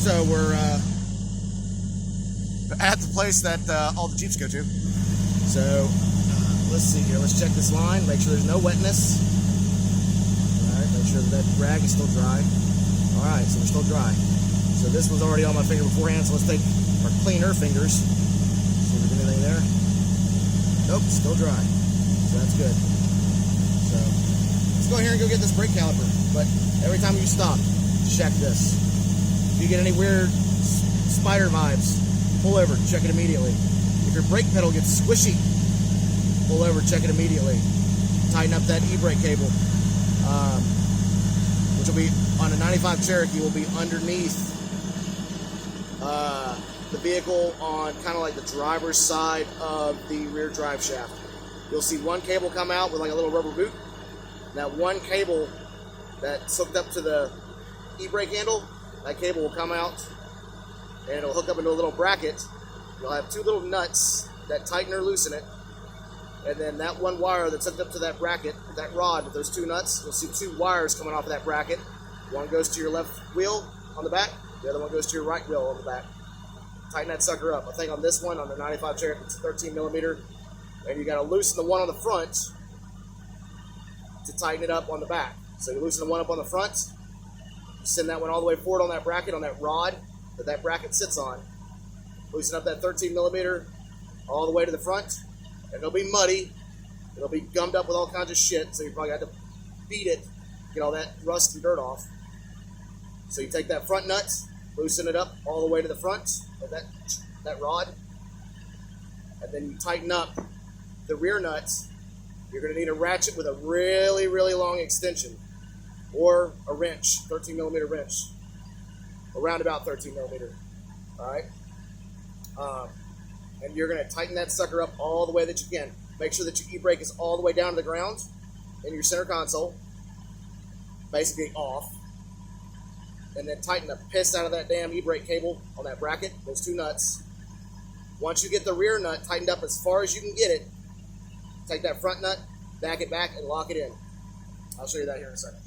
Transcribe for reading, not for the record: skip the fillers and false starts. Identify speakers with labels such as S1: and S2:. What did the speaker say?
S1: So we're at the place that all the Jeeps go to. So let's see here. Let's check this line. Make sure there's no wetness. All right. Make sure that rag is still dry. All right. So we're still dry. So this was already on my finger beforehand. So let's take our cleaner fingers. See if there's anything there. Nope. Still dry. So that's good. So let's go here and go get this brake caliper. But every time you stop, check this. If you get any weird spider vibes, pull over, check it immediately. If your brake pedal gets squishy, pull over, check it immediately. Tighten up that e-brake cable, which will be on a 95 Cherokee, will be underneath the vehicle on kind of like the driver's side of the rear drive shaft. You'll see one cable come out with like a little rubber boot. That one cable that's hooked up to the e-brake handle, that cable will come out and it'll hook up into a little bracket. You'll have two little nuts that tighten or loosen it. And then that one wire that's hooked up to that bracket, that rod with those two nuts, you'll see two wires coming off of that bracket. One goes to your left wheel on the back, the other one goes to your right wheel on the back. Tighten that sucker up. I think on this one, on the 95 Cherokee, it's 13 millimeter. And you got to loosen the one on the front to tighten it up on the back. So you loosen the one up on the front, you send that one all the way forward on that bracket, on that rod that bracket sits on. Loosen up that 13 millimeter all the way to the front, and it'll be muddy. It'll be gummed up with all kinds of shit, so you probably got to beat it, get all that rust and dirt off. So you take that front nut, loosen it up all the way to the front of that rod, and then you tighten up the rear nuts. You're going to need a ratchet with a really, really long extension, or a wrench, 13 millimeter wrench, around about 13 millimeter. All right, and you're going to tighten that sucker up all the way that you can. Make sure that your e-brake is all the way down to the ground in your center console, basically off, and then tighten the piss out of that damn e-brake cable on that bracket, those two nuts. Once you get the rear nut tightened up as far as you can get it, take that front nut, back it back, and lock it in. I'll show you that here in a second.